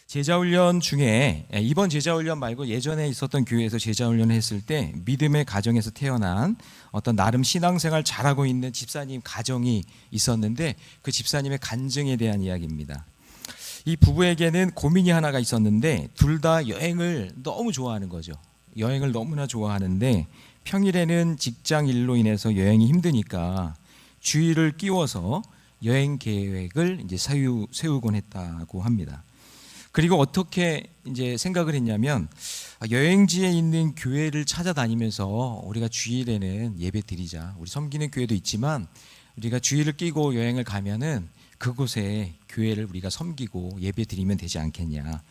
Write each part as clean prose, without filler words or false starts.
제자훈련 중에 이번 제자훈련 말고 예전에 있었던 교회에서 제자훈련을 했을 때 믿음의 가정에서 태어난 어떤 나름 신앙생활 잘하고 있는 집사님 가정이 있었는데 그 집사님의 간증에 대한 이야기입니다. 이 부부에게는 고민이 하나가 있었는데 둘 다 여행을 너무 좋아하는 거죠. 여행을 너무나 좋아하는데 평일에는 직장 일로 인해서 여행이 힘드니까 주일을 끼워서 여행 계획을 이제 세우곤 했다고 합니다. 그리고 어떻게 이제 생각을 했냐면 여행지에 있는 교회를 찾아다니면서 우리가 주일에는 예배 드리자. 우리 섬기는 교회도 있지만 우리가 주일을 끼고 여행을 가면은 그곳에 교회를 우리가 섬기고 예배 드리면 되지 않겠냐.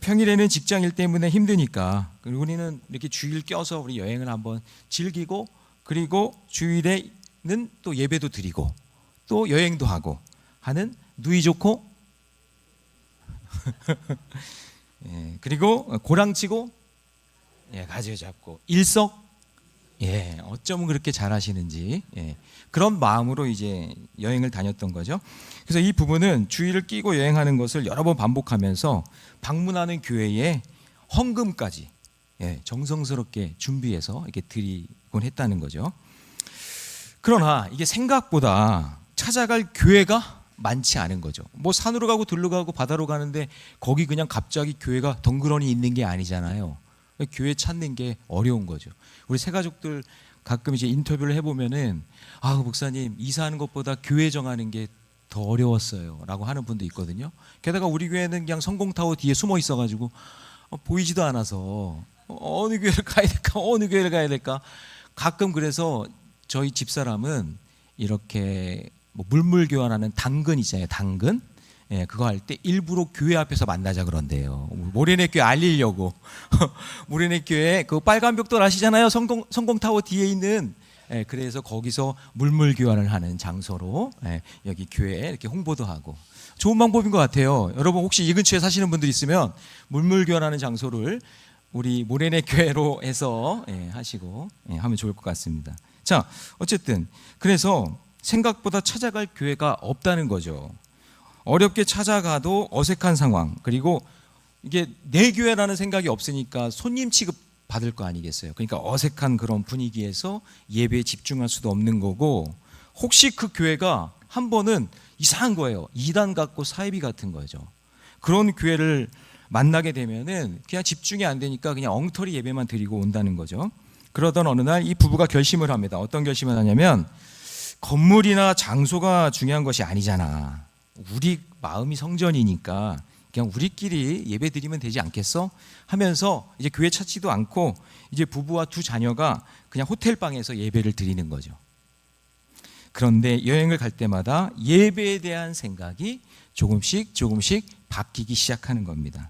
평일에는 직장 일 때문에 힘드니까 우리는 이렇게 주일 껴서 우리 여행을 한번 즐기고 그리고 주일에는 또 예배도 드리고 또 여행도 하고 하는 누이 좋고 예, 그리고 고랑치고 가지 잡고 일석 어쩌면 그렇게 잘하시는지 그런 마음으로 이제 여행을 다녔던 거죠. 그래서 이 부부는 주일을 끼고 여행하는 것을 여러 번 반복하면서 방문하는 교회에 헌금까지 정성스럽게 준비해서 이렇게 드리곤 했다는 거죠. 그러나 이게 생각보다 찾아갈 교회가 많지 않은 거죠. 뭐 산으로 가고 들로 가고 바다로 가는데 거기 그냥 갑자기 교회가 덩그러니 있는 게 아니잖아요. 교회 찾는 게 어려운 거죠. 우리 새가족들 가끔 이제 인터뷰를 해보면은 목사님 이사하는 것보다 교회 정하는 게 더 어려웠어요라고 하는 분도 있거든요. 게다가 우리 교회는 그냥 성공타워 뒤에 숨어 있어가지고 보이지도 않아서 어느 교회를 가야 될까 가끔 그래서 저희 집사람은 이렇게 물물 교환하는 당근 있잖아요. 당근 그거 할 때 일부러 교회 앞에서 만나자 그런데요. 모래내 교회 알리려고 모래내 교회 그 빨간 벽돌 아시잖아요. 성공타워 뒤에 있는 그래서 거기서 물물 교환을 하는 장소로 여기 교회에 이렇게 홍보도 하고 좋은 방법인 것 같아요. 여러분 혹시 이 근처에 사시는 분들 있으면 물물 교환하는 장소를 우리 모래내 교회로 해서 하시고 하면 좋을 것 같습니다. 자, 어쨌든 그래서 생각보다 찾아갈 교회가 없다는 거죠. 어렵게 찾아가도 어색한 상황, 그리고 이게 내 교회라는 생각이 없으니까 손님 취급 받을 거 아니겠어요. 그러니까 어색한 그런 분위기에서 예배에 집중할 수도 없는 거고, 혹시 그 교회가 한 번은 이상한 거예요. 이단 같고 사이비 같은 거죠. 그런 교회를 만나게 되면은 그냥 집중이 안 되니까 그냥 엉터리 예배만 드리고 온다는 거죠. 그러던 어느 날 이 부부가 결심을 합니다. 어떤 결심을 하냐면 건물이나 장소가 중요한 것이 아니잖아. 우리 마음이 성전이니까 그냥 우리끼리 예배 드리면 되지 않겠어? 하면서 이제 교회 찾지도 않고 이제 부부와 두 자녀가 그냥 호텔방에서 예배를 드리는 거죠. 그런데 여행을 갈 때마다 예배에 대한 생각이 조금씩 바뀌기 시작하는 겁니다.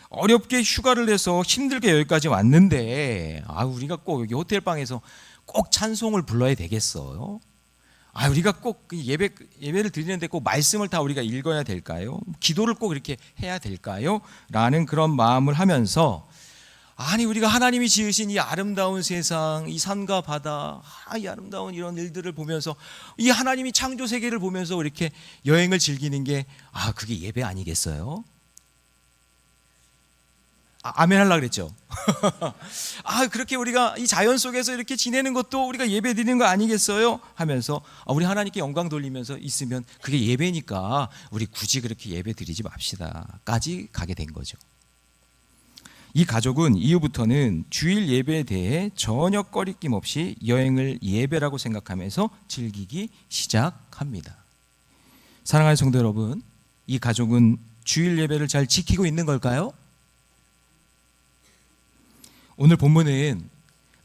어렵게 휴가를 내서 힘들게 여기까지 왔는데 우리가 꼭 여기 호텔방에서 꼭 찬송을 불러야 되겠어요? 우리가 꼭 예배를 드리는데 꼭 말씀을 다 우리가 읽어야 될까요? 기도를 꼭 이렇게 해야 될까요? 라는 그런 마음을 하면서 우리가 하나님이 지으신 이 아름다운 세상, 이 산과 바다, 이 아름다운 이런 일들을 보면서 이 하나님이 창조 세계를 보면서 이렇게 여행을 즐기는 게 그게 예배 아니겠어요? 아멘 하려고 그랬죠. 그렇게 우리가 이 자연 속에서 이렇게 지내는 것도 우리가 예배 드리는 거 아니겠어요? 하면서 우리 하나님께 영광 돌리면서 있으면 그게 예배니까 우리 굳이 그렇게 예배 드리지 맙시다까지 가게 된 거죠. 이 가족은 이후부터는 주일 예배에 대해 전혀 꺼리낌 없이 여행을 예배라고 생각하면서 즐기기 시작합니다. 사랑하는 성도 여러분, 이 가족은 주일 예배를 잘 지키고 있는 걸까요? 오늘 본문은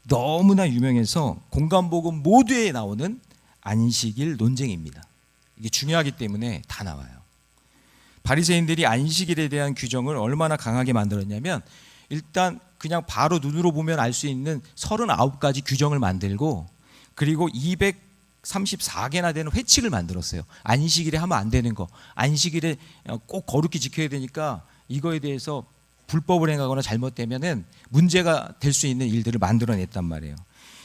너무나 유명해서 공간복음 모두에 나오는 안식일 논쟁입니다. 이게 중요하기 때문에 다 나와요. 바리새인들이 안식일에 대한 규정을 얼마나 강하게 만들었냐면 일단 그냥 바로 눈으로 보면 알 수 있는 39가지 규정을 만들고 그리고 234개나 되는 회칙을 만들었어요. 안식일에 하면 안 되는 거, 안식일에 꼭 거룩히 지켜야 되니까 이거에 대해서 불법을 행하거나 잘못되면은 문제가 될 수 있는 일들을 만들어냈단 말이에요.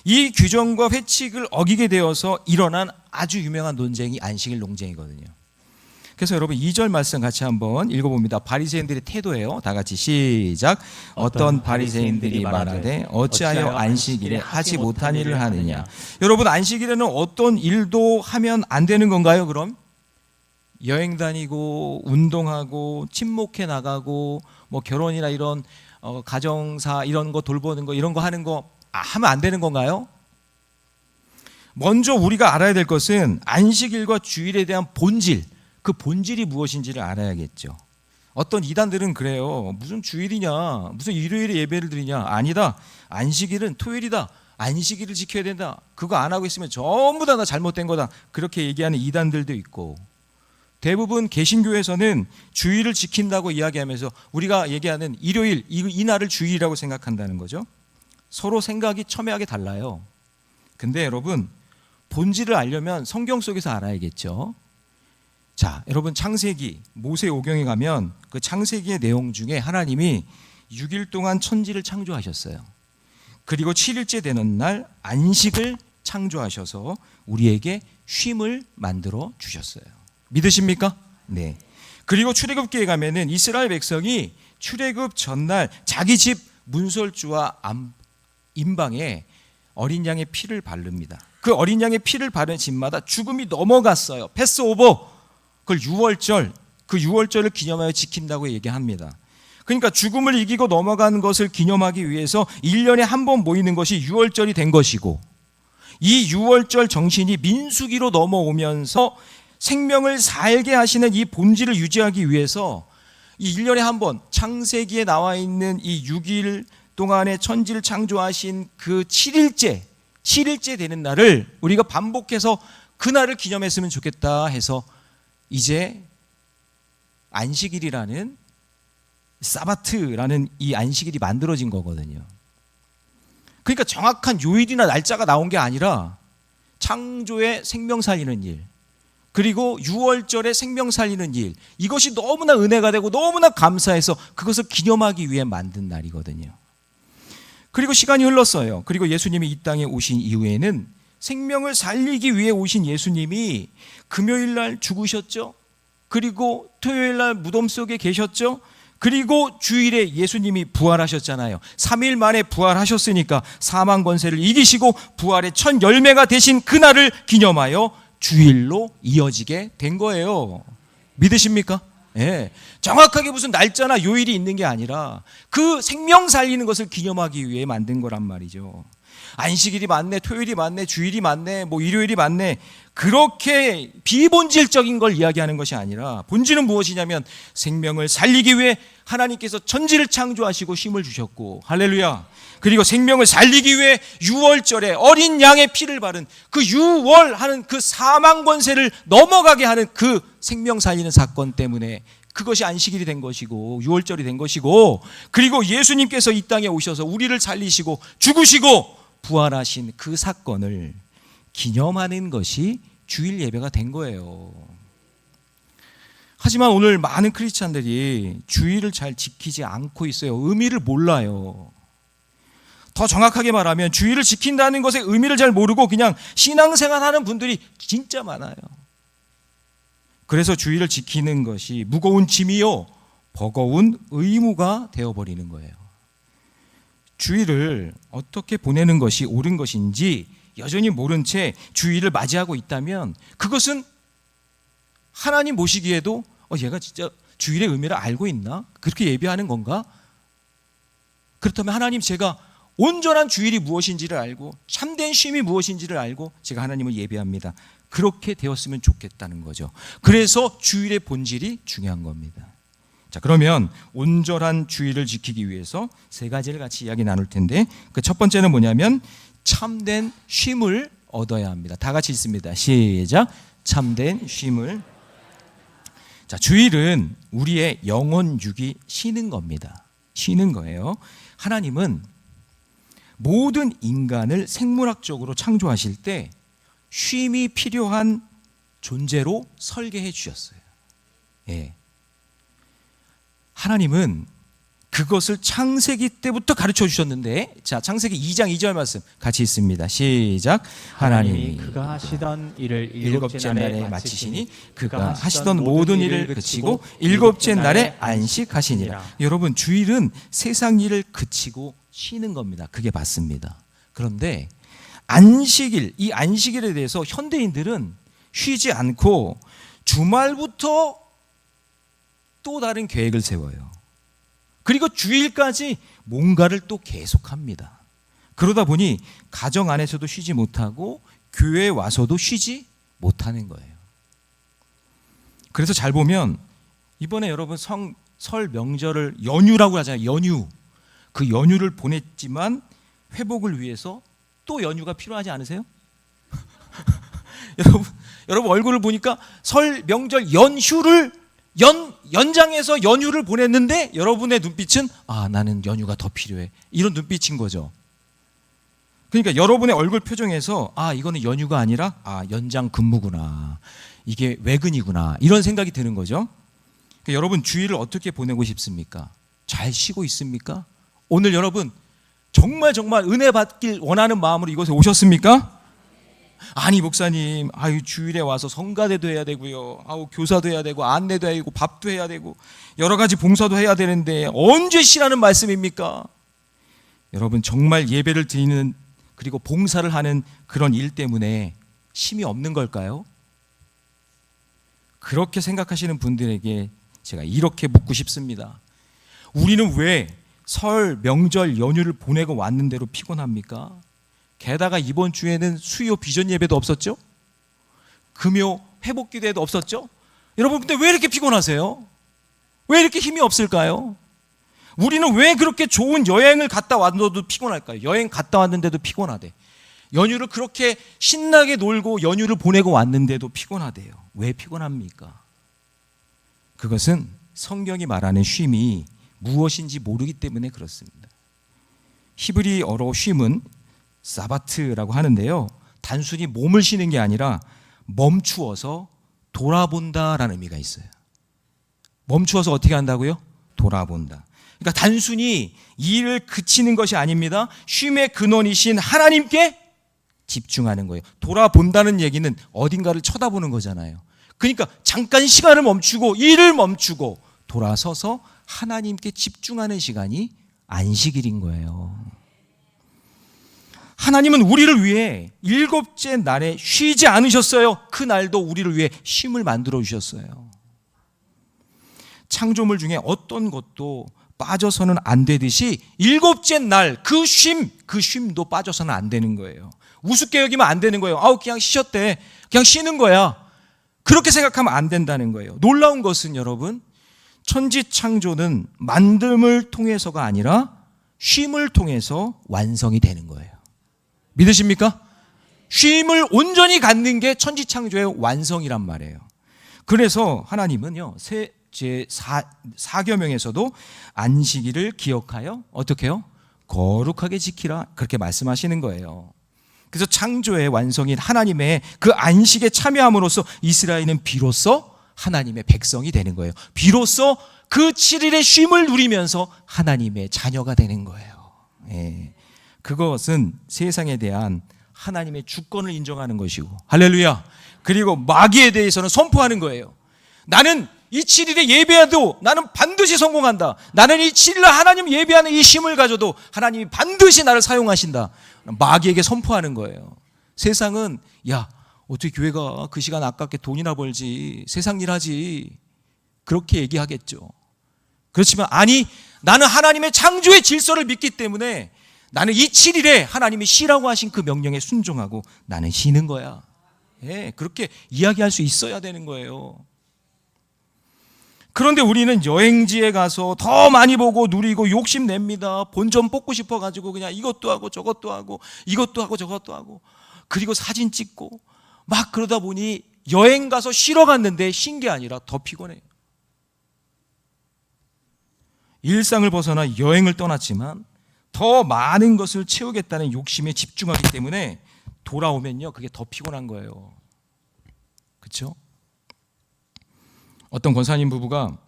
이 규정과 회칙을 어기게 되어서 일어난 아주 유명한 논쟁이 안식일 논쟁이거든요. 그래서 여러분 2절 말씀 같이 한번 읽어봅니다. 바리새인들의 태도예요. 다 같이 시작. 어떤 바리새인들이 말하되 어찌하여 안식일에 하지 못한 일을 하느냐. 여러분 안식일에는 어떤 일도 하면 안 되는 건가요? 그럼 여행 다니고 운동하고 친목회 나가고 뭐 결혼이나 이런 가정사 이런 거 돌보는 거 이런 거 하는 거 하면 안 되는 건가요? 먼저 우리가 알아야 될 것은 안식일과 주일에 대한 본질, 그 본질이 무엇인지를 알아야겠죠. 어떤 이단들은 그래요. 무슨 주일이냐, 무슨 일요일에 예배를 드리냐. 아니다. 안식일은 토요일이다. 안식일을 지켜야 된다. 그거 안 하고 있으면 전부 다 잘못된 거다. 그렇게 얘기하는 이단들도 있고, 대부분 개신교에서는 주일을 지킨다고 이야기하면서 우리가 얘기하는 일요일, 이 날을 주일이라고 생각한다는 거죠. 서로 생각이 첨예하게 달라요. 근데 여러분 본질을 알려면 성경 속에서 알아야겠죠. 자, 여러분 창세기 모세오경에 가면 그 창세기의 내용 중에 하나님이 6일 동안 천지를 창조하셨어요. 그리고 7일째 되는 날 안식을 창조하셔서 우리에게 쉼을 만들어 주셨어요. 믿으십니까? 네. 그리고 출애굽기에 가면은 이스라엘 백성이 출애굽 전날 자기 집 문설주와 임방에 어린 양의 피를 바릅니다. 그 어린 양의 피를 바른 집마다 죽음이 넘어갔어요. 패스오버. 그걸 6월절, 그 6월절을 기념하여 지킨다고 얘기합니다. 그러니까 죽음을 이기고 넘어가는 것을 기념하기 위해서 1년에 한 번 모이는 것이 6월절이 된 것이고, 이 6월절 정신이 민수기로 넘어오면서 생명을 살게 하시는 이 본질을 유지하기 위해서 이 1년에 한 번 창세기에 나와 있는 이 6일 동안에 천지를 창조하신 그 7일째 되는 날을 우리가 반복해서 그 날을 기념했으면 좋겠다 해서 이제 안식일이라는 사바트라는 이 안식일이 만들어진 거거든요. 그러니까 정확한 요일이나 날짜가 나온 게 아니라 창조의 생명 살리는 일, 그리고 6월절에 생명 살리는 일, 이것이 너무나 은혜가 되고 너무나 감사해서 그것을 기념하기 위해 만든 날이거든요. 그리고 시간이 흘렀어요. 그리고 예수님이 이 땅에 오신 이후에는 생명을 살리기 위해 오신 예수님이 금요일 날 죽으셨죠. 그리고 토요일 날 무덤 속에 계셨죠. 그리고 주일에 예수님이 부활하셨잖아요. 3일 만에 부활하셨으니까 사망 권세를 이기시고 부활의 첫 열매가 되신 그날을 기념하여 주일로 이어지게 된 거예요. 믿으십니까? 예. 정확하게 무슨 날짜나 요일이 있는 게 아니라 그 생명 살리는 것을 기념하기 위해 만든 거란 말이죠. 안식일이 맞네, 토요일이 맞네, 주일이 맞네, 뭐 일요일이 맞네, 그렇게 비본질적인 걸 이야기하는 것이 아니라 본질은 무엇이냐면 생명을 살리기 위해 하나님께서 천지를 창조하시고 쉼을 주셨고, 할렐루야. 그리고 생명을 살리기 위해 6월절에 어린 양의 피를 바른 그 6월 하는 그 사망 권세를 넘어가게 하는 그 생명 살리는 사건 때문에 그것이 안식일이 된 것이고 6월절이 된 것이고, 그리고 예수님께서 이 땅에 오셔서 우리를 살리시고 죽으시고 부활하신 그 사건을 기념하는 것이 주일 예배가 된 거예요. 하지만 오늘 많은 크리스찬들이 주일을 잘 지키지 않고 있어요. 의미를 몰라요. 더 정확하게 말하면 주일을 지킨다는 것의 의미를 잘 모르고 그냥 신앙생활하는 분들이 진짜 많아요. 그래서 주일을 지키는 것이 무거운 짐이요 버거운 의무가 되어버리는 거예요. 주일을 어떻게 보내는 것이 옳은 것인지 여전히 모른 채 주일을 맞이하고 있다면 그것은 하나님 보시기에도 얘가 진짜 주일의 의미를 알고 있나? 그렇게 예배하는 건가? 그렇다면 하나님, 제가 온전한 주일이 무엇인지를 알고 참된 쉼이 무엇인지를 알고 제가 하나님을 예배합니다. 그렇게 되었으면 좋겠다는 거죠. 그래서 주일의 본질이 중요한 겁니다. 자, 그러면 온전한 주일을 지키기 위해서 세 가지를 같이 이야기 나눌 텐데, 그 첫 번째는 뭐냐면 참된 쉼을 얻어야 합니다. 다 같이 읽습니다. 시작. 참된 쉼을. 자, 주일은 우리의 영혼 육이 쉬는 겁니다. 쉬는 거예요. 하나님은 모든 인간을 생물학적으로 창조하실 때 쉼이 필요한 존재로 설계해 주셨어요. 예. 하나님은 그것을 창세기 때부터 가르쳐 주셨는데, 자, 창세기 2장 2절 말씀 같이 있습니다. 시작. 하나님이 그가 하시던 일을 일곱째 날에 마치시니 그가 하시던 모든 일을 그치고 일곱째 날에 안식하시니라. 여러분, 주일은 세상 일을 그치고 쉬는 겁니다. 그게 맞습니다. 그런데 안식일, 이 안식일에 대해서 현대인들은 쉬지 않고 주말부터 또 다른 계획을 세워요. 그리고 주일까지 뭔가를 또 계속합니다. 그러다 보니 가정 안에서도 쉬지 못하고 교회에 와서도 쉬지 못하는 거예요. 그래서 잘 보면 이번에 여러분 설 명절을 연휴라고 하잖아요. 연휴. 그 연휴를 보냈지만 회복을 위해서 또 연휴가 필요하지 않으세요? 여러분 얼굴을 보니까 설 명절 연휴를 연장해서 연휴를 보냈는데 여러분의 눈빛은 나는 연휴가 더 필요해, 이런 눈빛인 거죠. 그러니까 여러분의 얼굴 표정에서 이거는 연휴가 아니라 연장 근무구나, 이게 외근이구나, 이런 생각이 드는 거죠. 그러니까 여러분 주일을 어떻게 보내고 싶습니까? 잘 쉬고 있습니까? 오늘 여러분 정말 은혜 받길 원하는 마음으로 이곳에 오셨습니까? 아니 목사님, 주일에 와서 성가대도 해야 되고요, 교사도 해야 되고 안내도 해야 되고 밥도 해야 되고 여러 가지 봉사도 해야 되는데 언제 쉬라는 말씀입니까? 여러분 정말 예배를 드리는 그리고 봉사를 하는 그런 일 때문에 쉼이 없는 걸까요? 그렇게 생각하시는 분들에게 제가 이렇게 묻고 싶습니다. 우리는 왜 설 명절 연휴를 보내고 왔는데도 피곤합니까? 게다가 이번 주에는 수요 비전 예배도 없었죠? 금요 회복 기도회도 없었죠? 여러분 근데 왜 이렇게 피곤하세요? 왜 이렇게 힘이 없을까요? 우리는 왜 그렇게 좋은 여행을 갔다 왔는데도 피곤할까요? 여행 갔다 왔는데도 피곤하대. 연휴를 그렇게 신나게 놀고 연휴를 보내고 왔는데도 피곤하대요. 왜 피곤합니까? 그것은 성경이 말하는 쉼이 무엇인지 모르기 때문에 그렇습니다. 히브리어로 쉼은 사바트라고 하는데요, 단순히 몸을 쉬는 게 아니라 멈추어서 돌아본다라는 의미가 있어요. 멈추어서 어떻게 한다고요? 돌아본다. 그러니까 단순히 일을 그치는 것이 아닙니다. 쉼의 근원이신 하나님께 집중하는 거예요. 돌아본다는 얘기는 어딘가를 쳐다보는 거잖아요. 그러니까 잠깐 시간을 멈추고 일을 멈추고 돌아서서 하나님께 집중하는 시간이 안식일인 거예요. 하나님은 우리를 위해 일곱째 날에 쉬지 않으셨어요. 그 날도 우리를 위해 쉼을 만들어 주셨어요. 창조물 중에 어떤 것도 빠져서는 안 되듯이 일곱째 날 그 쉼도 빠져서는 안 되는 거예요. 우습게 여기면 안 되는 거예요. 그냥 쉬었대, 그냥 쉬는 거야, 그렇게 생각하면 안 된다는 거예요. 놀라운 것은 여러분, 천지 창조는 만듦을 통해서가 아니라 쉼을 통해서 완성이 되는 거예요. 믿으십니까? 쉼을 온전히 갖는 게 천지 창조의 완성이란 말이에요. 그래서 하나님은요, 제4계명에서도 안식일을 기억하여 어떻게 해요? 거룩하게 지키라, 그렇게 말씀하시는 거예요. 그래서 창조의 완성인 하나님의 그 안식에 참여함으로써 이스라엘은 비로소 하나님의 백성이 되는 거예요. 비로소 그 7일의 쉼을 누리면서 하나님의 자녀가 되는 거예요. 그것은 세상에 대한 하나님의 주권을 인정하는 것이고, 할렐루야. 그리고 마귀에 대해서는 선포하는 거예요. 나는 이 7일에 예배해도 나는 반드시 성공한다. 나는 이 7일날 하나님 예배하는 이 쉼을 가져도 하나님이 반드시 나를 사용하신다. 마귀에게 선포하는 거예요. 세상은 어떻게 교회가 그 시간 아깝게 돈이나 벌지, 세상 일 하지, 그렇게 얘기하겠죠. 그렇지만 아니, 나는 하나님의 창조의 질서를 믿기 때문에 나는 이 7일에 하나님이 쉬라고 하신 그 명령에 순종하고 나는 쉬는 거야. 그렇게 이야기할 수 있어야 되는 거예요. 그런데 우리는 여행지에 가서 더 많이 보고 누리고 욕심냅니다. 본전 뽑고 싶어가지고 그냥 이것도 하고 저것도 하고 이것도 하고 저것도 하고, 그리고 사진 찍고 막 그러다 보니 여행 가서 쉬러 갔는데 쉰 게 아니라 더 피곤해요. 일상을 벗어나 여행을 떠났지만 더 많은 것을 채우겠다는 욕심에 집중하기 때문에 돌아오면요, 그게 더 피곤한 거예요. 그렇죠? 어떤 권사님 부부가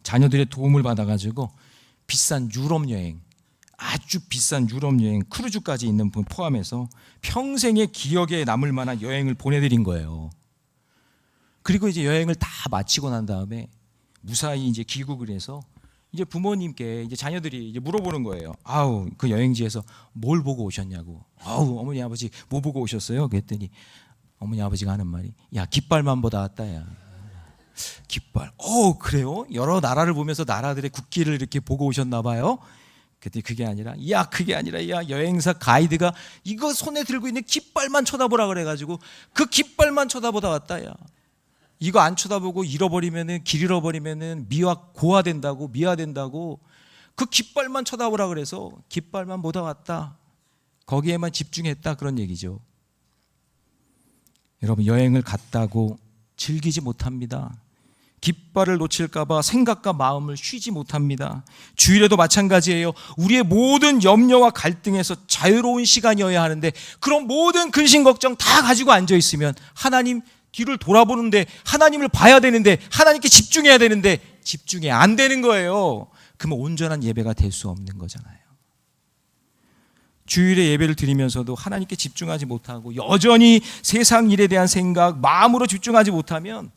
자녀들의 도움을 받아가지고 비싼 유럽 여행, 아주 비싼 유럽 여행, 크루즈까지 있는 분 포함해서 평생의 기억에 남을 만한 여행을 보내드린 거예요. 그리고 이제 여행을 다 마치고 난 다음에 무사히 이제 귀국을 해서 이제 부모님께 이제 자녀들이 이제 물어보는 거예요. 아우, 그 여행지에서 뭘 보고 오셨냐고. 아우, 어머니 아버지 뭐 보고 오셨어요? 그랬더니 어머니 아버지가 하는 말이, 야, 깃발만 보다 왔다. 야, 깃발. 그래요? 여러 나라를 보면서 나라들의 국기를 이렇게 보고 오셨나 봐요. 그랬더니 그게 아니라 야, 여행사 가이드가 이거 손에 들고 있는 깃발만 쳐다보라 그래가지고 그 깃발만 쳐다보다 왔다. 야, 이거 안 쳐다보고 잃어버리면은, 길 잃어버리면은 고아된다고, 미화된다고, 그 깃발만 쳐다보라 그래서 깃발만 보다 왔다. 거기에만 집중했다, 그런 얘기죠. 여러분, 여행을 갔다고 즐기지 못합니다. 깃발을 놓칠까봐 생각과 마음을 쉬지 못합니다. 주일에도 마찬가지예요. 우리의 모든 염려와 갈등에서 자유로운 시간이어야 하는데, 그런 모든 근심 걱정 다 가지고 앉아 있으면 하나님 뒤를 돌아보는데, 하나님을 봐야 되는데, 하나님께 집중해야 되는데 집중이 안 되는 거예요. 그러면 온전한 예배가 될 수 없는 거잖아요. 주일에 예배를 드리면서도 하나님께 집중하지 못하고 여전히 세상 일에 대한 생각, 마음으로 집중하지 못하면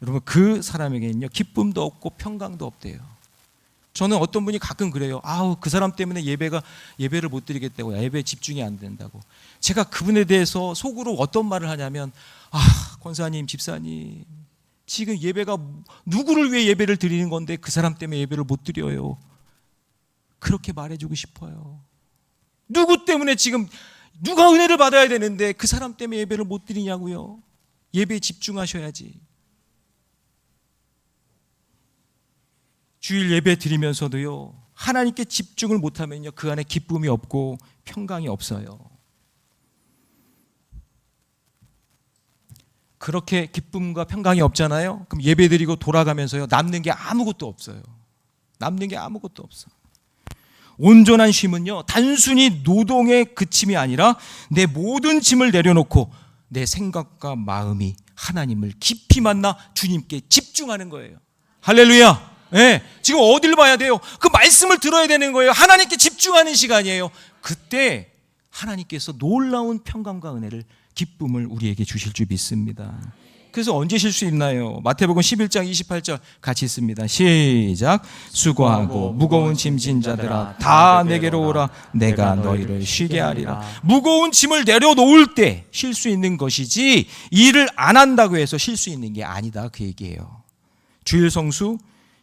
여러분, 그 사람에게는요, 기쁨도 없고 평강도 없대요. 저는 어떤 분이 가끔 그래요. 아우, 그 사람 때문에 예배를 못 드리겠다고, 예배에 집중이 안 된다고. 제가 그분에 대해서 속으로 어떤 말을 하냐면, 권사님, 집사님, 지금 예배가 누구를 위해 예배를 드리는 건데 그 사람 때문에 예배를 못 드려요. 그렇게 말해주고 싶어요. 누구 때문에 지금, 누가 은혜를 받아야 되는데 그 사람 때문에 예배를 못 드리냐고요. 예배에 집중하셔야지. 주일 예배 드리면서도요, 하나님께 집중을 못하면요, 그 안에 기쁨이 없고 평강이 없어요. 그렇게 기쁨과 평강이 없잖아요. 그럼 예배 드리고 돌아가면서요, 남는 게 아무것도 없어요. 남는 게 아무것도 없어. 온전한 쉼은요, 단순히 노동의 그침이 아니라 내 모든 짐을 내려놓고 내 생각과 마음이 하나님을 깊이 만나 주님께 집중하는 거예요. 할렐루야. 네, 지금 어딜 봐야 돼요? 그 말씀을 들어야 되는 거예요. 하나님께 집중하는 시간이에요. 그때 하나님께서 놀라운 평강과 은혜를, 기쁨을 우리에게 주실 줄 믿습니다. 그래서 언제 쉴 수 있나요? 마태복음 11장 28절 같이 있습니다. 시작. 수고하고 무거운 짐 진 자들아 다 내게로 오라. 내가 너희를 쉬게 하리라. 무거운 짐을 내려놓을 때 쉴 수 있는 것이지, 일을 안 한다고 해서 쉴 수 있는 게 아니다, 그 얘기예요. 주일 성수,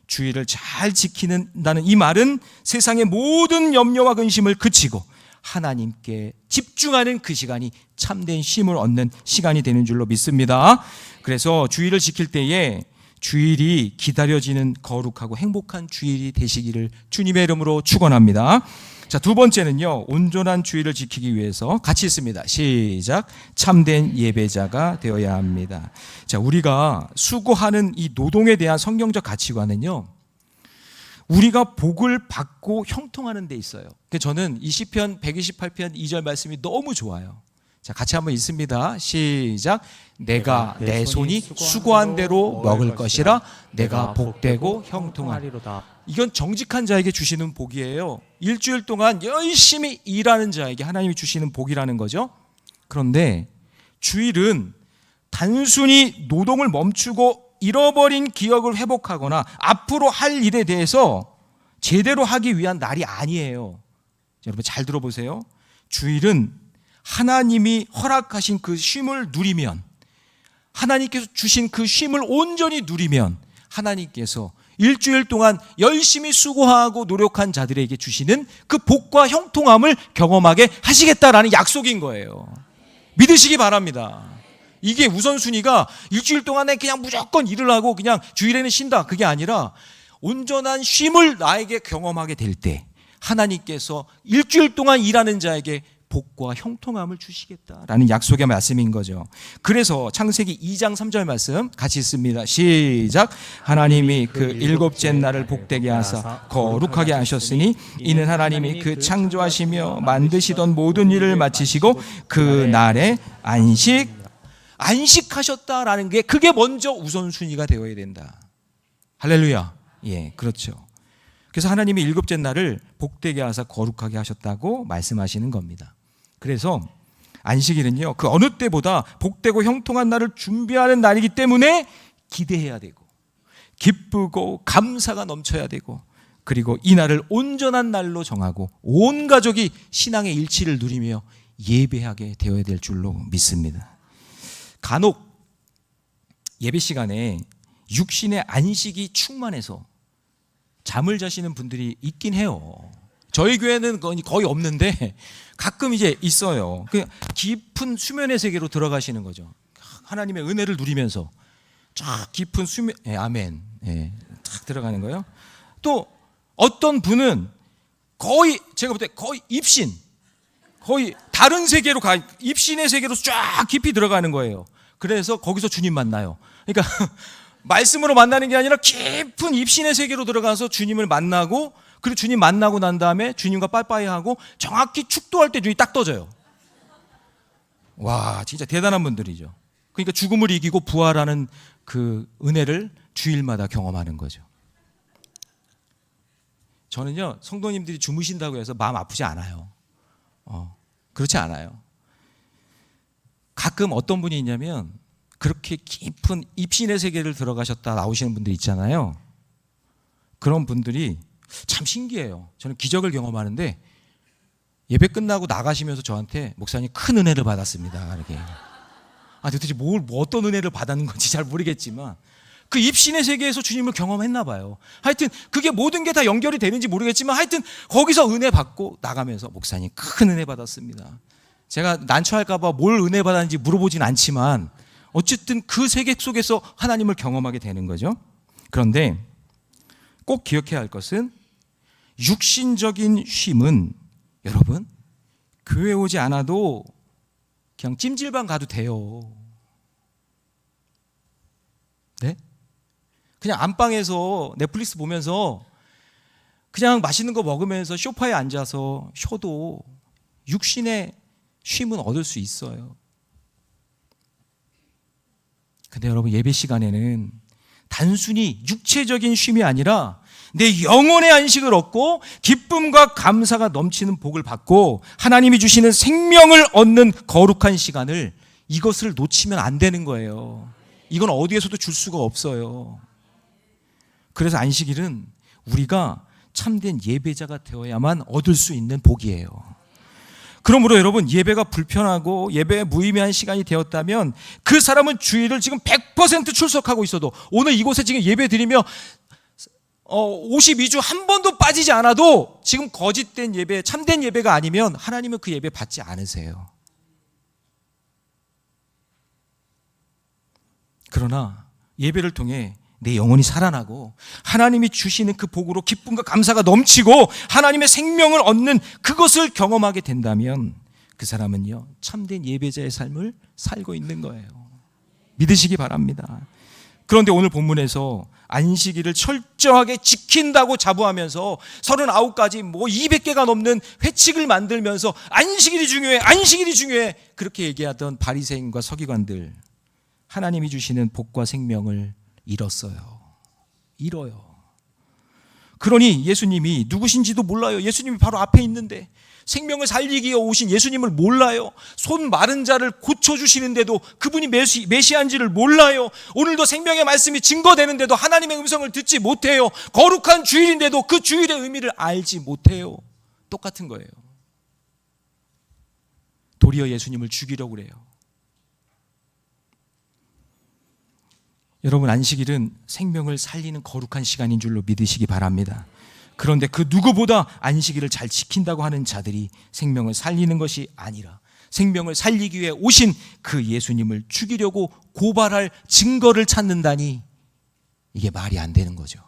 주일을 잘 지키는다는 이 말은 세상의 모든 염려와 근심을 그치고 하나님께 집중하는 그 시간이 참된 쉼을 얻는 시간이 되는 줄로 믿습니다. 그래서 주일을 지킬 때에 주일이 기다려지는 거룩하고 행복한 주일이 되시기를 주님의 이름으로 축원합니다. 자, 두 번째는요, 온전한 주일을 지키기 위해서 같이 있습니다. 시작. 참된 예배자가 되어야 합니다. 자, 우리가 수고하는 이 노동에 대한 성경적 가치관은요, 우리가 복을 받고 형통하는 데 있어요. 저는 이 시편 128편 2절 말씀이 너무 좋아요. 자, 같이 한번 읽습니다. 시작. 내가 내 손이 수고한 대로 먹을 것이라. 내가 복되고 형통하리로다. 이건 정직한 자에게 주시는 복이에요. 일주일 동안 열심히 일하는 자에게 하나님이 주시는 복이라는 거죠. 그런데 주일은 단순히 노동을 멈추고 잃어버린 기억을 회복하거나 앞으로 할 일에 대해서 제대로 하기 위한 날이 아니에요. 여러분 잘 들어보세요. 주일은 하나님이 허락하신 그 쉼을 누리면, 하나님께서 주신 그 쉼을 온전히 누리면 하나님께서 일주일 동안 열심히 수고하고 노력한 자들에게 주시는 그 복과 형통함을 경험하게 하시겠다라는 약속인 거예요. 믿으시기 바랍니다. 이게 우선순위가 일주일 동안에 그냥 무조건 일을 하고 그냥 주일에는 쉰다, 그게 아니라 온전한 쉼을 나에게 경험하게 될 때 하나님께서 일주일 동안 일하는 자에게 복과 형통함을 주시겠다라는 약속의 말씀인 거죠. 그래서 창세기 2장 3절 말씀 같이 있습니다. 시작. 하나님이 그 일곱째 날을 복되게 하사 거룩하게 하셨으니 이는 하나님이 그 창조하시며 만드시던 모든 일을 마치시고 그 날에 안식하셨다라는 게, 그게 먼저 우선순위가 되어야 된다. 할렐루야. 예, 그렇죠. 그래서 하나님이 일곱째 날을 복되게 하사 거룩하게 하셨다고 말씀하시는 겁니다. 그래서 안식일은요, 그 어느 때보다 복되고 형통한 날을 준비하는 날이기 때문에 기대해야 되고, 기쁘고 감사가 넘쳐야 되고, 그리고 이 날을 온전한 날로 정하고 온 가족이 신앙의 일치를 누리며 예배하게 되어야 될 줄로 믿습니다. 간혹 예배 시간에 육신의 안식이 충만해서 잠을 자시는 분들이 있긴 해요. 저희 교회는 거의 없는데 가끔 이제 있어요. 그냥 깊은 수면의 세계로 들어가시는 거죠. 하나님의 은혜를 누리면서 쫙 깊은 수면, 아멘, 쫙 들어가는 거예요. 또 어떤 분은 거의, 제가 볼 때 거의 입신, 거의 다른 세계로 입신의 세계로 쫙 깊이 들어가는 거예요. 그래서 거기서 주님 만나요. 그러니까 말씀으로 만나는 게 아니라 깊은 입신의 세계로 들어가서 주님을 만나고, 그리고 주님 만나고 난 다음에 주님과 빠이빠이 하고 정확히 축도할 때 눈이 딱 떠져요. 와, 진짜 대단한 분들이죠. 그러니까 죽음을 이기고 부활하는 그 은혜를 주일마다 경험하는 거죠. 저는요, 성도님들이 주무신다고 해서 마음 아프지 않아요. 그렇지 않아요. 가끔 어떤 분이 있냐면 그렇게 깊은 입신의 세계를 들어가셨다 나오시는 분들 있잖아요. 그런 분들이 참 신기해요. 저는 기적을 경험하는데 예배 끝나고 나가시면서 저한테 목사님 큰 은혜를 받았습니다. 이렇게. 도대체 어떤 은혜를 받았는 건지 잘 모르겠지만 그 입신의 세계에서 주님을 경험했나 봐요. 하여튼 그게 모든 게 다 연결이 되는지 모르겠지만 하여튼 거기서 은혜 받고 나가면서 목사님 큰 은혜 받았습니다. 제가 난처할까 봐 뭘 은혜 받았는지 물어보진 않지만 어쨌든 그 세계 속에서 하나님을 경험하게 되는 거죠. 그런데 꼭 기억해야 할 것은 육신적인 쉼은 여러분 교회 오지 않아도 그냥 찜질방 가도 돼요. 네? 그냥 안방에서 넷플릭스 보면서 그냥 맛있는 거 먹으면서 소파에 앉아서 쉬어도 육신의 쉼은 얻을 수 있어요. 근데 여러분 예배 시간에는 단순히 육체적인 쉼이 아니라 내 영혼의 안식을 얻고 기쁨과 감사가 넘치는 복을 받고 하나님이 주시는 생명을 얻는 거룩한 시간을, 이것을 놓치면 안 되는 거예요. 이건 어디에서도 줄 수가 없어요. 그래서 안식일은 우리가 참된 예배자가 되어야만 얻을 수 있는 복이에요. 그러므로 여러분 예배가 불편하고 예배에 무의미한 시간이 되었다면 그 사람은 주일을 지금 100% 출석하고 있어도, 오늘 이곳에 지금 예배 드리며 52주 한 번도 빠지지 않아도 지금 거짓된 예배, 참된 예배가 아니면 하나님은 그 예배 받지 않으세요. 그러나 예배를 통해 내 영혼이 살아나고 하나님이 주시는 그 복으로 기쁨과 감사가 넘치고 하나님의 생명을 얻는 그것을 경험하게 된다면 그 사람은요 참된 예배자의 삶을 살고 있는 거예요. 믿으시기 바랍니다. 그런데 오늘 본문에서 안식일을 철저하게 지킨다고 자부하면서 39가지 200개가 넘는 회칙을 만들면서 안식일이 중요해, 안식일이 중요해, 그렇게 얘기하던 바리새인과 서기관들, 하나님이 주시는 복과 생명을 잃어요. 그러니 예수님이 누구신지도 몰라요. 예수님이 바로 앞에 있는데 생명을 살리기 위해 오신 예수님을 몰라요. 손 마른 자를 고쳐주시는데도 그분이 메시아인지를 몰라요. 오늘도 생명의 말씀이 증거되는데도 하나님의 음성을 듣지 못해요. 거룩한 주일인데도 그 주일의 의미를 알지 못해요. 똑같은 거예요. 도리어 예수님을 죽이려고 그래요. 여러분 안식일은 생명을 살리는 거룩한 시간인 줄로 믿으시기 바랍니다. 그런데 그 누구보다 안식일을 잘 지킨다고 하는 자들이 생명을 살리는 것이 아니라 생명을 살리기 위해 오신 그 예수님을 죽이려고 고발할 증거를 찾는다니, 이게 말이 안 되는 거죠.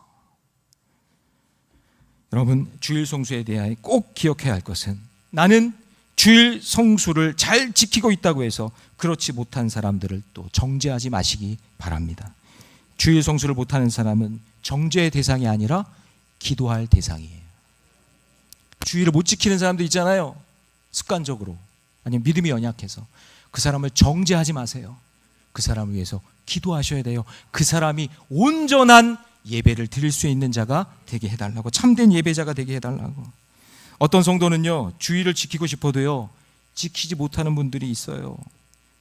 여러분 주일 성수에 대하여 꼭 기억해야 할 것은, 나는 주일 성수를 잘 지키고 있다고 해서 그렇지 못한 사람들을 또 정죄하지 마시기 바랍니다. 주일 성수를 못하는 사람은 정죄의 대상이 아니라 기도할 대상이에요. 주일을 못 지키는 사람도 있잖아요. 습관적으로, 아니면 믿음이 연약해서. 그 사람을 정죄하지 마세요. 그 사람을 위해서 기도하셔야 돼요. 그 사람이 온전한 예배를 드릴 수 있는 자가 되게 해달라고, 참된 예배자가 되게 해달라고. 어떤 성도는요, 주의를 지키고 싶어도요 지키지 못하는 분들이 있어요.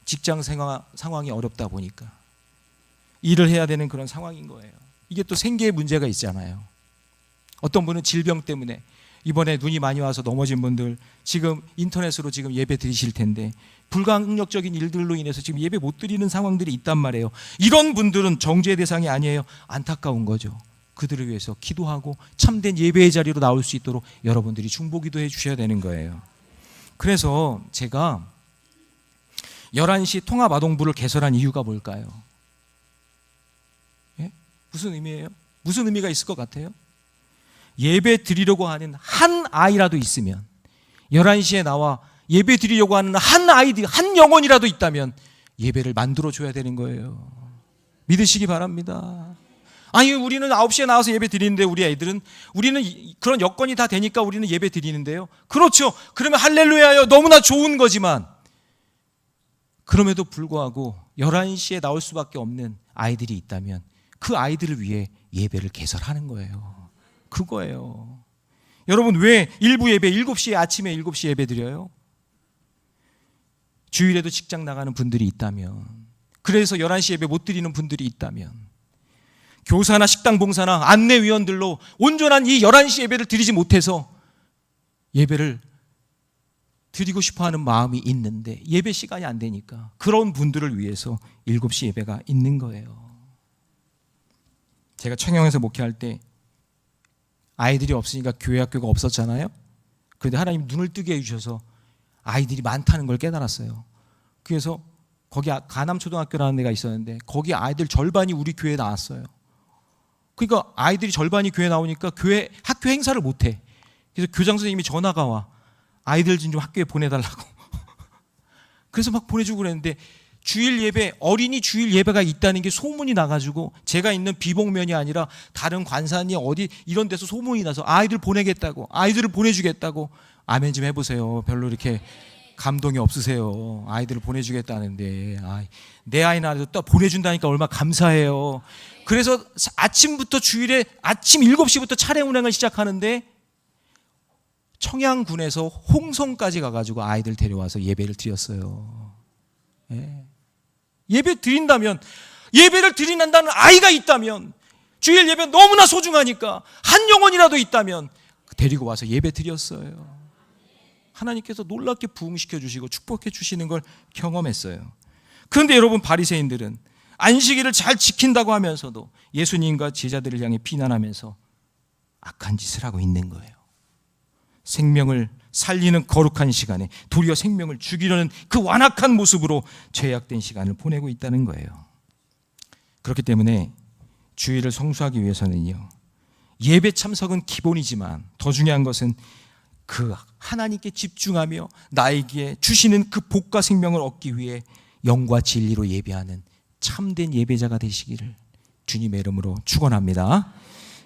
직장 상황이 어렵다 보니까 일을 해야 되는 그런 상황인 거예요. 이게 또 생계의 문제가 있잖아요. 어떤 분은 질병 때문에, 이번에 눈이 많이 와서 넘어진 분들 지금 인터넷으로 지금 예배 드리실 텐데 불가항력적인 일들로 인해서 지금 예배 못 드리는 상황들이 있단 말이에요. 이런 분들은 정죄의 대상이 아니에요. 안타까운 거죠. 그들을 위해서 기도하고 참된 예배의 자리로 나올 수 있도록 여러분들이 중보기도해 주셔야 되는 거예요. 그래서 제가 11시 통합아동부를 개설한 이유가 뭘까요? 예? 무슨 의미예요? 무슨 의미가 있을 것 같아요? 예배 드리려고 하는 한 아이라도 있으면, 11시에 나와 예배 드리려고 하는 한 아이디, 한 영혼이라도 있다면 예배를 만들어줘야 되는 거예요. 믿으시기 바랍니다. 아니, 우리는 9시에 나와서 예배 드리는데 우리는 그런 여건이 다 되니까 우리는 예배 드리는데요. 그렇죠. 그러면 할렐루야요. 너무나 좋은 거지만, 그럼에도 불구하고 11시에 나올 수밖에 없는 아이들이 있다면 그 아이들을 위해 예배를 개설하는 거예요. 그거예요. 여러분, 왜 일부 예배 7시에, 아침에 7시에 예배 드려요? 주일에도 직장 나가는 분들이 있다면, 그래서 11시 예배 못 드리는 분들이 있다면, 교사나 식당 봉사나 안내위원들로 온전한 이 11시 예배를 드리지 못해서 예배를 드리고 싶어하는 마음이 있는데 예배 시간이 안 되니까, 그런 분들을 위해서 7시 예배가 있는 거예요. 제가 청양에서 목회할 때 아이들이 없으니까 교회 학교가 없었잖아요. 그런데 하나님 눈을 뜨게 해주셔서 아이들이 많다는 걸 깨달았어요. 그래서 거기 가남초등학교라는 데가 있었는데 거기 아이들 절반이 우리 교회에 나왔어요. 그러니까 아이들이 절반이 교회에 나오니까 학교 행사를 못해. 그래서 교장 선생님이 전화가 와. 아이들 좀 학교에 보내달라고. 그래서 막 보내주고 그랬는데, 주일 예배, 어린이 주일 예배가 있다는 게 소문이 나가지고, 제가 있는 비봉면이 아니라 다른 관산이 어디 이런 데서 소문이 나서 아이들 보내겠다고, 아이들을 보내주겠다고. 아멘 좀 해보세요. 별로 이렇게 감동이 없으세요. 아이들을 보내주겠다는데, 내 아이나 또 보내준다니까 얼마나 감사해요. 그래서 아침부터, 주일에 아침 7시부터 차량 운행을 시작하는데 청양군에서 홍성까지 가가지고 아이들 데려와서 예배를 드렸어요. 예. 예배 드린다면, 예배를 드린다는 아이가 있다면, 주일 예배 너무나 소중하니까 한 영혼이라도 있다면 데리고 와서 예배 드렸어요. 하나님께서 놀랍게 부흥시켜 주시고 축복해 주시는 걸 경험했어요. 그런데 여러분, 바리새인들은 안식일을 잘 지킨다고 하면서도 예수님과 제자들을 향해 비난하면서 악한 짓을 하고 있는 거예요. 생명을 살리는 거룩한 시간에 도리어 생명을 죽이려는 그 완악한 모습으로 죄악된 시간을 보내고 있다는 거예요. 그렇기 때문에 주일을 성수하기 위해서는요, 예배 참석은 기본이지만 더 중요한 것은 그 하나님께 집중하며 나에게 주시는 그 복과 생명을 얻기 위해 영과 진리로 예배하는 참된 예배자가 되시기를 주님의 이름으로 축원합니다.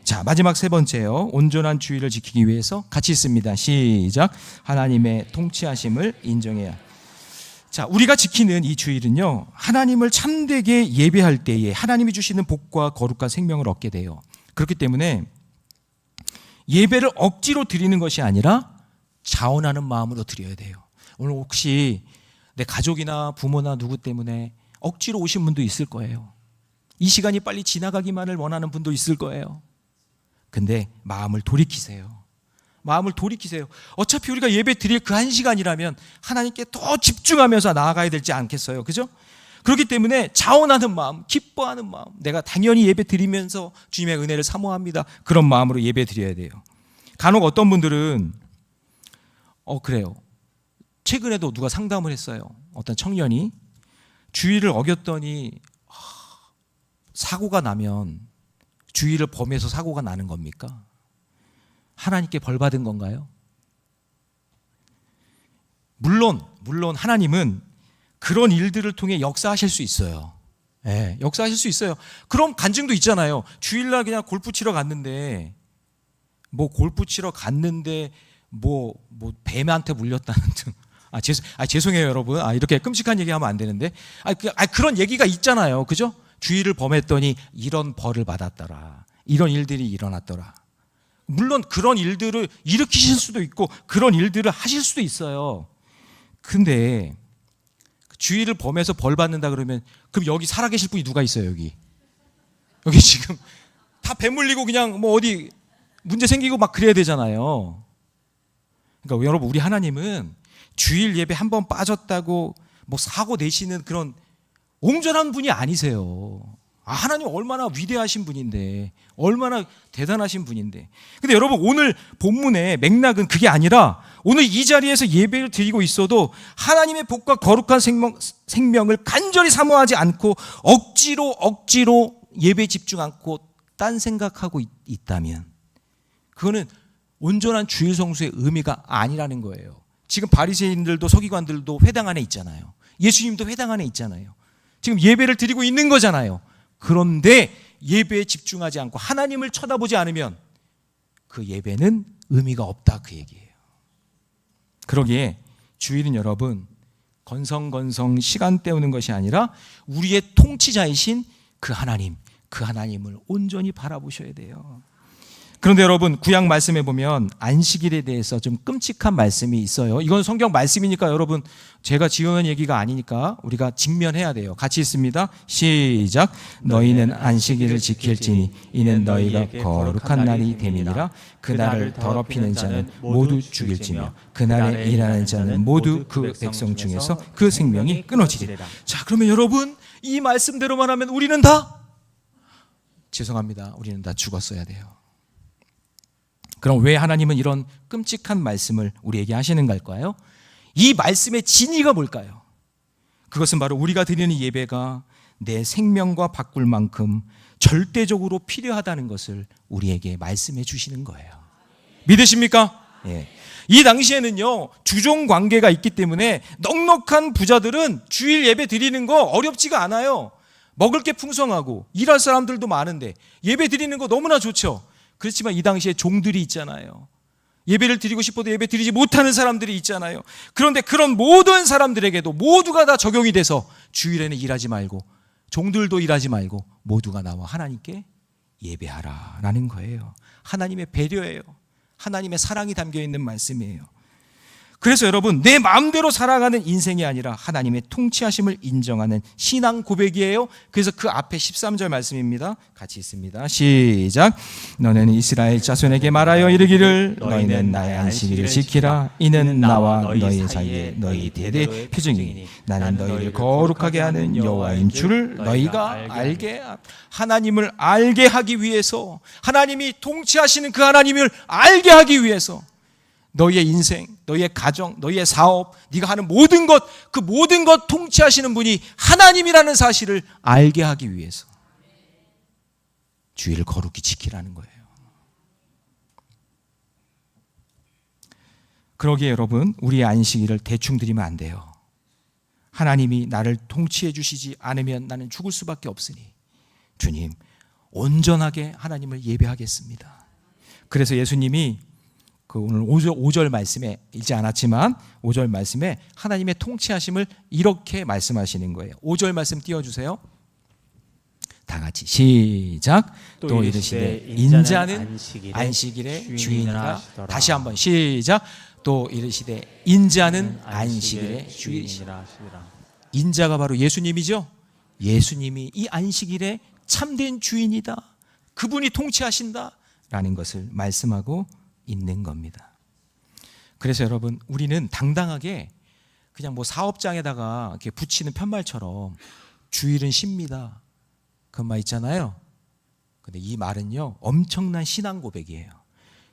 자, 마지막 세 번째요. 온전한 주일을 지키기 위해서 같이 있습니다. 시작. 하나님의 통치하심을 인정해야. 자, 우리가 지키는 이 주일은요, 하나님을 참되게 예배할 때에 하나님이 주시는 복과 거룩과 생명을 얻게 돼요. 그렇기 때문에 예배를 억지로 드리는 것이 아니라 자원하는 마음으로 드려야 돼요. 오늘 혹시 내 가족이나 부모나 누구 때문에 억지로 오신 분도 있을 거예요. 이 시간이 빨리 지나가기만을 원하는 분도 있을 거예요. 근데 마음을 돌이키세요. 마음을 돌이키세요. 어차피 우리가 예배 드릴 그 한 시간이라면 하나님께 더 집중하면서 나아가야 되지 않겠어요? 그죠? 그렇기 때문에 자원하는 마음, 기뻐하는 마음, 내가 당연히 예배 드리면서 주님의 은혜를 사모합니다, 그런 마음으로 예배 드려야 돼요. 간혹 어떤 분들은 그래요. 최근에도 누가 상담을 했어요. 어떤 청년이 주일을 어겼더니 사고가 나면, 주일을 범해서 사고가 나는 겁니까? 하나님께 벌 받은 건가요? 물론 하나님은 그런 일들을 통해 역사하실 수 있어요. 예, 역사하실 수 있어요. 그럼 간증도 있잖아요. 주일날 그냥 골프 치러 갔는데 뱀한테 물렸다는 등. 죄송해요 여러분. 이렇게 끔찍한 얘기하면 안 되는데. 그런 얘기가 있잖아요. 그죠? 주일을 범했더니 이런 벌을 받았더라. 이런 일들이 일어났더라. 물론 그런 일들을 일으키실 수도 있고 그런 일들을 하실 수도 있어요. 근데 주의를 범해서 벌 받는다 그러면 그럼 여기 살아계실 분이 누가 있어요? 여기 지금 다 배물리고 그냥 뭐 어디 문제 생기고 막 그래야 되잖아요. 그러니까 여러분, 우리 하나님은 주일 예배 한 번 빠졌다고 뭐 사고 내시는 그런 옹졸한 분이 아니세요. 하나님 얼마나 위대하신 분인데, 얼마나 대단하신 분인데. 근데 여러분, 오늘 본문의 맥락은 그게 아니라 오늘 이 자리에서 예배를 드리고 있어도 하나님의 복과 거룩한 생명을 간절히 사모하지 않고 억지로 예배에 집중 않고 딴 생각하고 있다면 그거는 온전한 주일 성수의 의미가 아니라는 거예요. 지금 바리새인들도 서기관들도 회당 안에 있잖아요. 예수님도 회당 안에 있잖아요. 지금 예배를 드리고 있는 거잖아요. 그런데 예배에 집중하지 않고 하나님을 쳐다보지 않으면 그 예배는 의미가 없다, 그 얘기예요. 그러기에 주일은 여러분 건성건성 시간 때우는 것이 아니라 우리의 통치자이신 그 하나님을 온전히 바라보셔야 돼요. 그런데 여러분, 구약 말씀에 보면 안식일에 대해서 좀 끔찍한 말씀이 있어요. 이건 성경 말씀이니까 여러분, 제가 지어낸 얘기가 아니니까 우리가 직면해야 돼요. 같이 있습니다. 시작. 너희는 안식일을 지킬지니 이는 너희가 거룩한 날이 됨이니라. 그날을 더럽히는 자는 모두 죽일지며 그날에 일하는 자는 모두 그 백성 중에서 그 생명이 끊어지리라. 자, 그러면 여러분, 이 말씀대로만 하면 우리는 다 죄송합니다. 우리는 다 죽었어야 돼요. 그럼 왜 하나님은 이런 끔찍한 말씀을 우리에게 하시는 걸까요? 이 말씀의 진의가 뭘까요? 그것은 바로 우리가 드리는 예배가 내 생명과 바꿀 만큼 절대적으로 필요하다는 것을 우리에게 말씀해 주시는 거예요. 믿으십니까? 예. 이 당시에는요, 주종 관계가 있기 때문에 넉넉한 부자들은 주일 예배 드리는 거 어렵지가 않아요. 먹을 게 풍성하고 일할 사람들도 많은데 예배 드리는 거 너무나 좋죠. 그렇지만 이 당시에 종들이 있잖아요. 예배를 드리고 싶어도 예배 드리지 못하는 사람들이 있잖아요. 그런데 그런 모든 사람들에게도 모두가 다 적용이 돼서 주일에는 일하지 말고 종들도 일하지 말고 모두가 나와 하나님께 예배하라라는 거예요. 하나님의 배려예요. 하나님의 사랑이 담겨있는 말씀이에요. 그래서 여러분, 내 마음대로 살아가는 인생이 아니라 하나님의 통치하심을 인정하는 신앙 고백이에요. 그래서 그 앞에 13절 말씀입니다. 같이 있습니다. 시작. 너는 이스라엘 자손에게 말하여 이르기를 너희는 나의 안식일을 지키라. 이는 나와 너희 사이에 너희 대대 표징이니 나는 너희를 거룩하게 하는 여호와인 줄을 너희가 알게. 하나님을 알게 하기 위해서, 하나님이 통치하시는 그 하나님을 알게 하기 위해서 너희의 인생, 너희의 가정, 너희의 사업, 네가 하는 모든 것, 그 모든 것 통치하시는 분이 하나님이라는 사실을 알게 하기 위해서 주일을 거룩히 지키라는 거예요. 그러기에 여러분, 우리의 안식일을 대충 드리면 안 돼요. 하나님이 나를 통치해 주시지 않으면 나는 죽을 수밖에 없으니 주님, 온전하게 하나님을 예배하겠습니다. 그래서 예수님이 그 오늘 5절 말씀에 읽지 않았지만 5절 말씀에 하나님의 통치하심을 이렇게 말씀하시는 거예요. 5절 말씀 띄워주세요. 다 같이 시작. 또 이르시되 인자는 안식일의 주인이라. 다시 한번 시작. 또 이르시되 인자는 안식일의 주인이시라. 인자가 바로 예수님이죠. 예수님이 이 안식일의 참된 주인이다. 그분이 통치하신다라는 것을 말씀하고 있는 겁니다. 그래서 여러분, 우리는 당당하게 그냥 뭐 사업장에다가 이렇게 붙이는 편말처럼 주일은 쉽니다, 그런 말 있잖아요. 근데 이 말은요, 엄청난 신앙 고백이에요.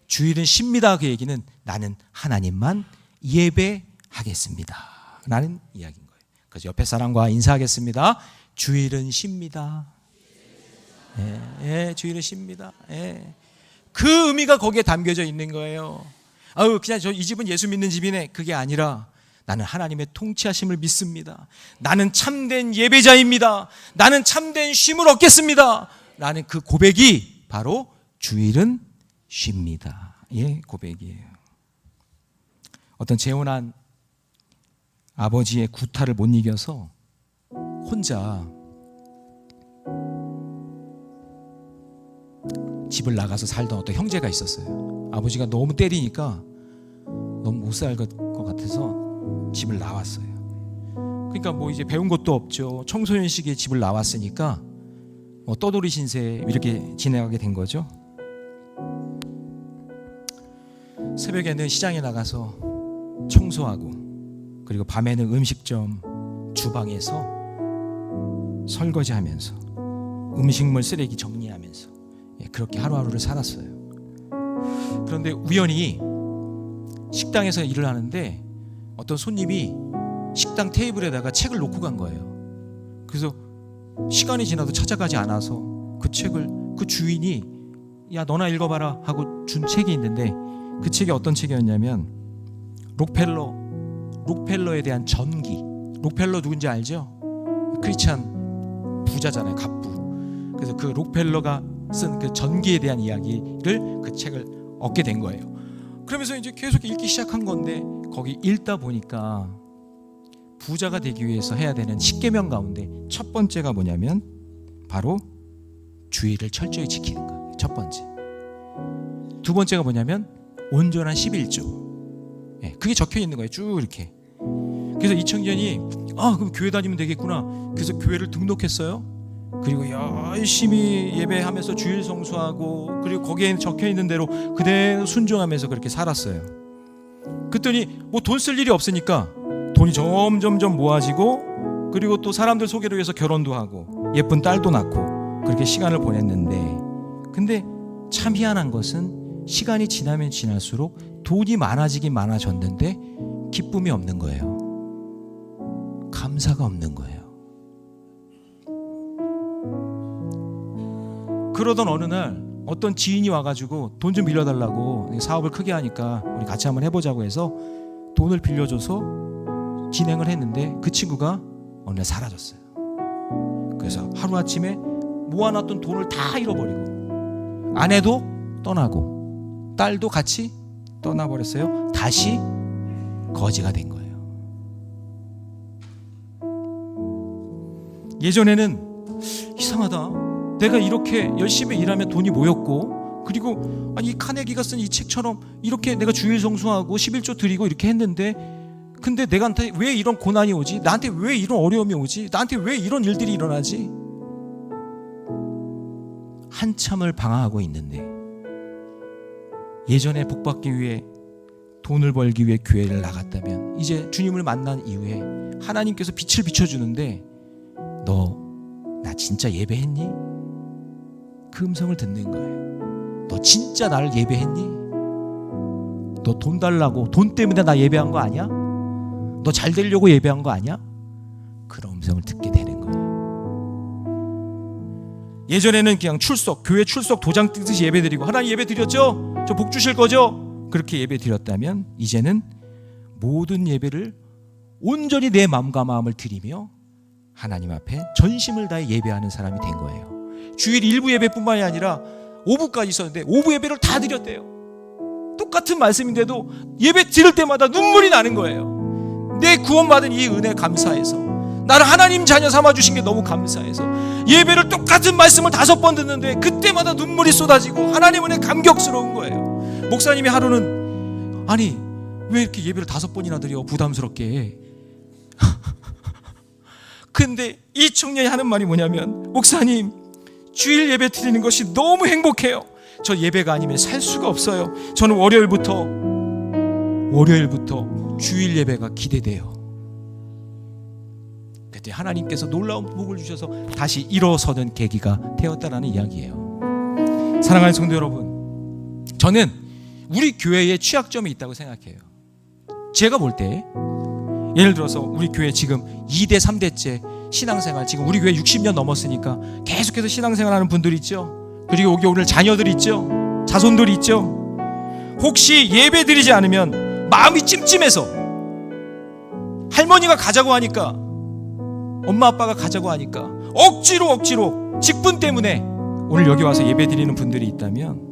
주일은 쉽니다, 그 얘기는 나는 하나님만 예배하겠습니다 라는 이야기인 거예요. 그래서 옆에 사람과 인사하겠습니다. 주일은 쉽니다. 주일은 쉽니다. 그 의미가 거기에 담겨져 있는 거예요. 그냥 이 집은 예수 믿는 집이네, 그게 아니라 나는 하나님의 통치하심을 믿습니다. 나는 참된 예배자입니다. 나는 참된 쉼을 얻겠습니다 라는 그 고백이 바로 주일은 쉽니다, 고백이에요. 어떤 재혼한 아버지의 구타를 못 이겨서 혼자 집을 나가서 살던 어떤 형제가 있었어요. 아버지가 너무 때리니까 너무 못 살 것 같아서 집을 나왔어요. 그러니까 뭐 이제 배운 것도 없죠. 청소년 시기에 집을 나왔으니까 뭐 떠돌이 신세 이렇게 지내가게 된 거죠. 새벽에는 시장에 나가서 청소하고, 그리고 밤에는 음식점 주방에서 설거지하면서 음식물 쓰레기 정리하면서 그렇게 하루하루를 살았어요. 그런데 우연히 식당에서 일을 하는데 어떤 손님이 식당 테이블에다가 책을 놓고 간 거예요. 그래서 시간이 지나도 찾아가지 않아서 그 책을 그 주인이 야 너나 읽어봐라 하고 준 책이 있는데, 그 책이 어떤 책이었냐면 록펠러에 대한 전기. 록펠러 누군지 알죠? 크리스찬 부자잖아요. 갑부. 그래서 그 록펠러가 쓴 그 전기에 대한 이야기를 그 책을 얻게 된 거예요. 그러면서 이제 계속 읽기 시작한 건데, 거기 읽다 보니까 부자가 되기 위해서 해야 되는 10계명 가운데 첫 번째가 뭐냐면 바로 주의를 철저히 지키는 거예요. 첫 번째. 두 번째가 뭐냐면 온전한 11조. 그게 적혀 있는 거예요. 쭉 이렇게. 그래서 이 청년이 그럼 교회 다니면 되겠구나. 그래서 교회를 등록했어요. 그리고 열심히 예배하면서 주일 성수하고, 그리고 거기에 적혀 있는 대로 그대로 순종하면서 그렇게 살았어요. 그랬더니 뭐 돈 쓸 일이 없으니까 돈이 점점 모아지고, 그리고 또 사람들 소개를 위해서 결혼도 하고 예쁜 딸도 낳고 그렇게 시간을 보냈는데, 근데 참 희한한 것은 시간이 지나면 지날수록 돈이 많아지긴 많아졌는데 기쁨이 없는 거예요. 감사가 없는 거예요. 그러던 어느 날 어떤 지인이 와가지고 돈 좀 빌려달라고, 사업을 크게 하니까 우리 같이 한번 해보자고 해서 돈을 빌려줘서 진행을 했는데, 그 친구가 어느 날 사라졌어요. 그래서 하루아침에 모아놨던 돈을 다 잃어버리고, 아내도 떠나고 딸도 같이 떠나버렸어요. 다시 거지가 된 거예요. 예전에는 이상하다, 내가 이렇게 열심히 일하면 돈이 모였고, 그리고 이 카네기가 쓴 이 책처럼 이렇게 내가 주일 성수하고 11조 드리고 이렇게 했는데, 근데 내가한테 왜 이런 고난이 오지? 나한테 왜 이런 어려움이 오지? 나한테 왜 이런 일들이 일어나지? 한참을 방황하고 있는데, 예전에 복받기 위해 돈을 벌기 위해 교회를 나갔다면 이제 주님을 만난 이후에 하나님께서 빛을 비춰주는데, 너 나 진짜 예배했니? 그 음성을 듣는 거예요. 너 진짜 나를 예배했니? 너 돈 달라고, 돈 때문에 나 예배한 거 아니야? 너 잘 되려고 예배한 거 아니야? 그런 음성을 듣게 되는 거예요. 예전에는 그냥 교회 출석 도장 뜯듯이 예배 드리고, 하나님 예배 드렸죠? 저 복 주실 거죠? 그렇게 예배 드렸다면 이제는 모든 예배를 온전히 내 마음과 마음을 드리며 하나님 앞에 전심을 다해 예배하는 사람이 된 거예요. 주일 일부 예배뿐만이 아니라 오부까지 있었는데 오부 예배를 다 드렸대요. 똑같은 말씀인데도 예배 드릴 때마다 눈물이 나는 거예요. 내 구원받은 이 은혜 감사해서, 나를 하나님 자녀 삼아주신 게 너무 감사해서 예배를 똑같은 말씀을 5번 듣는데 그때마다 눈물이 쏟아지고 하나님 은혜 감격스러운 거예요. 목사님이 하루는 아니 왜 이렇게 예배를 5번이나 드려, 부담스럽게. 근데 이 청년이 하는 말이 뭐냐면, 목사님 주일 예배 드리는 것이 너무 행복해요. 저 예배가 아니면 살 수가 없어요. 저는 월요일부터 주일 예배가 기대돼요. 그때 하나님께서 놀라운 복을 주셔서 다시 일어서는 계기가 되었다라는 이야기예요. 사랑하는 성도 여러분, 저는 우리 교회에 취약점이 있다고 생각해요. 제가 볼 때 예를 들어서 우리 교회 지금 2대 3대째 신앙생활, 지금 우리 교회 60년 넘었으니까 계속해서 신앙생활하는 분들이 있죠. 그리고 여기 오늘 자녀들이 있죠. 자손들이 있죠. 혹시 예배 드리지 않으면 마음이 찜찜해서, 할머니가 가자고 하니까, 엄마 아빠가 가자고 하니까 억지로 직분 때문에 오늘 여기 와서 예배 드리는 분들이 있다면,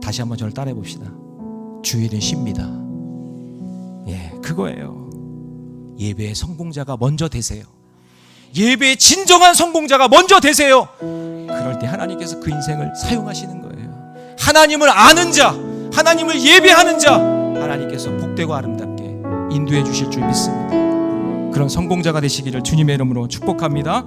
다시 한번 저를 따라해 봅시다. 주일은 쉽니다. 그거예요. 예배의 성공자가 먼저 되세요. 예배의 진정한 성공자가 먼저 되세요. 그럴 때 하나님께서 그 인생을 사용하시는 거예요. 하나님을 아는 자, 하나님을 예배하는 자, 하나님께서 복되고 아름답게 인도해 주실 줄 믿습니다. 그런 성공자가 되시기를 주님의 이름으로 축복합니다.